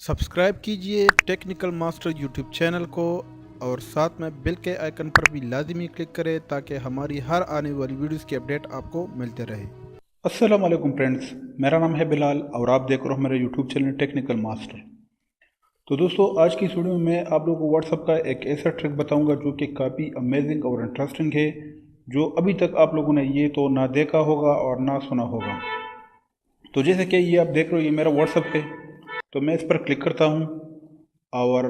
Subscribe कीजिए technical master YouTube channel को और साथ में बेल के आइकन पर भी लाजमी क्लिक करें ताकि हमारी हर आने वाली वीडियोस की अपडेट आपको मिलते रहे। अस्सलाम वालेकुम फ्रेंड्स, मेरा नाम है बिलाल और आप देख रहे हो मेरे यूट्यूब चैनल टेक्निकल मास्टर। तो दोस्तों, आज की इस वीडियो में मैं आप लोगों को व्हाट्सएप का एक ऐसा ट्रिक बताऊंगा जो कि काफ़ी अमेजिंग और इंटरेस्टिंग है, जो अभी तक आप लोगों ने ये तो ना देखा होगा और ना सुना होगा। तो जैसे कि ये आप देख रहे हो, ये मेरा व्हाट्सएप है। तो मैं इस पर क्लिक करता हूँ और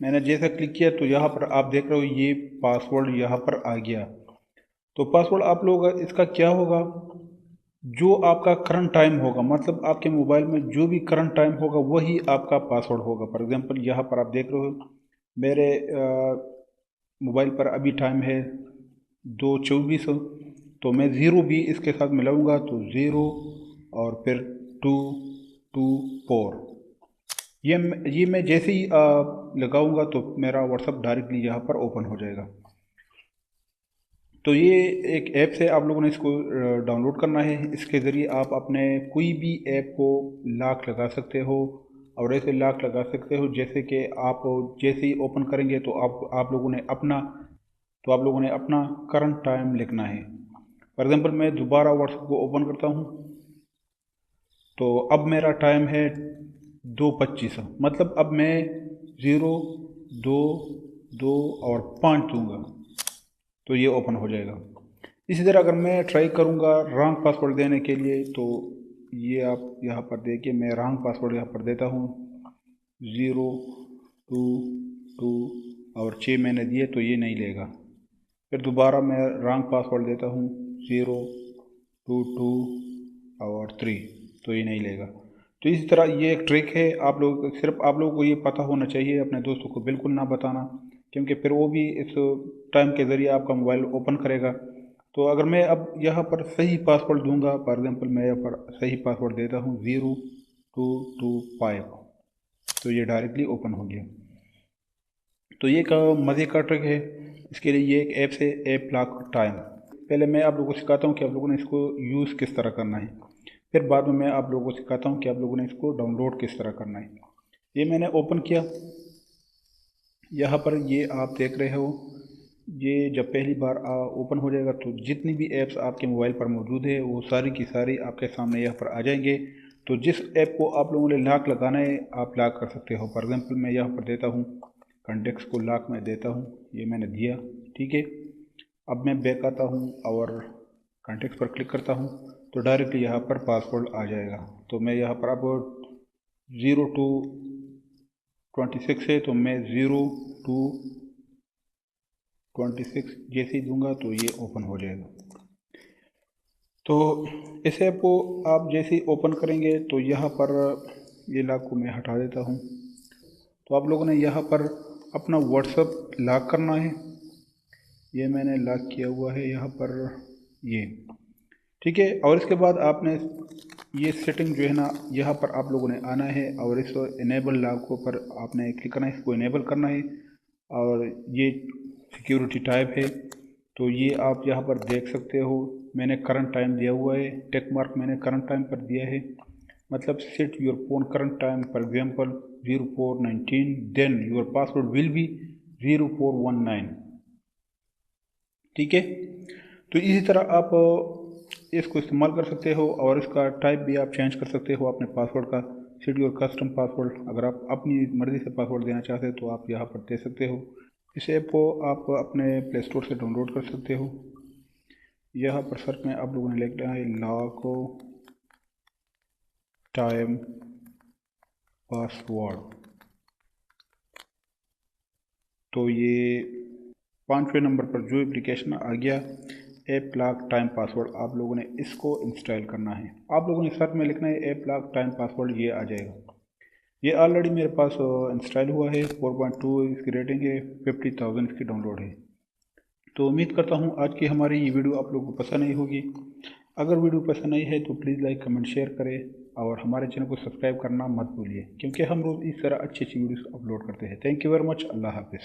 मैंने जैसा क्लिक किया तो यहाँ पर आप देख रहे हो ये पासवर्ड यहाँ पर आ गया। तो पासवर्ड आप लोग इसका क्या होगा, जो आपका करंट टाइम होगा, मतलब आपके मोबाइल में जो भी करंट टाइम होगा वही आपका पासवर्ड होगा। फॉर एग्जांपल यहाँ पर आप देख रहे हो मेरे मोबाइल पर अभी टाइम है 2:24। तो मैं ज़ीरो भी इसके साथ मिलाऊंगा तो ज़ीरो और फिर 224। ये मैं जैसे ही लगाऊंगा तो मेरा व्हाट्सअप डायरेक्टली यहाँ पर ओपन हो जाएगा। तो ये एक ऐप से आप लोगों ने इसको डाउनलोड करना है। इसके ज़रिए आप अपने कोई भी ऐप को लॉक लगा सकते हो और ऐसे लॉक लगा सकते हो जैसे कि आप जैसे ही ओपन करेंगे तो आप लोगों ने अपना करंट टाइम लिखना है। फॉर एग्जांपल मैं दोबारा व्हाट्सएप को ओपन करता हूँ तो अब मेरा टाइम है 2:25, मतलब अब मैं ज़ीरो, दो, दो और 5 दूंगा तो ये ओपन हो जाएगा। इसी तरह अगर मैं ट्राई करूँगा रॉन्ग पासवर्ड देने के लिए तो ये आप यहाँ पर देखिए, मैं रॉन्ग पासवर्ड यहाँ पर देता हूँ 022 और 6 मैंने दिए तो ये नहीं लेगा। फिर दोबारा मैं रॉन्ग पासवर्ड देता हूँ 022 और 3 तो ये नहीं लेगा। तो इसी तरह ये एक ट्रिक है, सिर्फ आप लोगों को ये पता होना चाहिए, अपने दोस्तों को बिल्कुल ना बताना, क्योंकि फिर वो भी इस टाइम के ज़रिए आपका मोबाइल ओपन करेगा। तो अगर मैं अब यहाँ पर सही पासवर्ड दूंगा, फॉर एग्जांपल मैं यहाँ पर सही पासवर्ड देता हूँ 0225 तो ये डायरेक्टली ओपन हो गया। तो ये एक मज़े का ट्रिक है। इसके लिए ये एक ऐप से ऐप लॉक टाइम। पहले मैं आप लोगों को सिखाता हूँ कि आप लोगों ने इसको यूज़ किस तरह करना है, फिर बाद में मैं आप लोगों को सिखाता हूँ कि आप लोगों ने इसको डाउनलोड किस तरह करना है। ये मैंने ओपन किया, यहाँ पर ये आप देख रहे हो, ये जब पहली बार ओपन हो जाएगा तो जितनी भी ऐप्स आपके मोबाइल पर मौजूद है वो सारी की सारी आपके सामने यहाँ पर आ जाएंगे। तो जिस ऐप को आप लोगों ने लॉक लगाना है आप लॉक कर सकते हो। फॉर एग्जांपल मैं यहाँ पर देता हूँ कॉन्टेक्ट्स को लॉक में देता हूँ, ये मैंने दिया, ठीक है। अब मैं बैक आता हूँ और कॉन्टेक्ट्स पर क्लिक करता हूँ तो डायरेक्टली यहाँ पर पासवर्ड आ जाएगा। तो मैं यहाँ पर अब 0226 है तो मैं 0226 जैसे ही दूंगा तो ये ओपन हो जाएगा। तो इस ऐप को आप जैसे ही ओपन करेंगे तो यहाँ पर ये लॉक को मैं हटा देता हूँ। तो आप लोगों ने यहाँ पर अपना व्हाट्सएप लॉक करना है, ये मैंने लॉक किया हुआ है यहाँ पर, ये ठीक है। और इसके बाद आपने ये सेटिंग जो है ना, यहाँ पर आप लोगों ने आना है और इस इनेबल लॉक को पर आपने क्लिक करना है, इसको इनेबल करना है। और ये सिक्योरिटी टाइप है तो ये आप यहाँ पर देख सकते हो, मैंने करंट टाइम दिया हुआ है, टेक मार्क मैंने करंट टाइम पर दिया है, मतलब set your phone current time for example 0419 then your password will be 0419, ठीक है। तो इसी तरह आप इसको इस्तेमाल कर सकते हो और इसका टाइप भी आप चेंज कर सकते हो अपने पासवर्ड का। सेट योर कस्टम पासवर्ड, अगर आप अपनी मर्ज़ी से पासवर्ड देना चाहते हो तो आप यहाँ पर दे सकते हो। इस ऐप को आप अपने प्ले स्टोर से डाउनलोड कर सकते हो। यहाँ पर सर्च में आप लोगों ने लिखना है लॉक टाइम पासवर्ड, तो ये 5वें नंबर पर जो एप्लीकेशन आ गया ऐप लॉक टाइम पासवर्ड, आप लोगों ने इसको इंस्टॉल करना है। आप लोगों ने सर्च में लिखना है ऐप लॉक टाइम पासवर्ड, ये आ जाएगा। ये ऑलरेडी मेरे पास इंस्टॉल हुआ है, 4.2 इसकी रेटिंग है, 50,000 इसकी डाउनलोड है। तो उम्मीद करता हूँ आज की हमारी ये वीडियो आप लोगों को पसंद आई होगी। अगर वीडियो पसंद आई है तो प्लीज़ लाइक कमेंट शेयर करें और हमारे चैनल को सब्सक्राइब करना मत भूलिए, क्योंकि हम रोज़ इस तरह अच्छी अच्छी वीडियोस अपलोड करते हैं। थैंक यू वेरी मच, अल्लाह हाफिज़।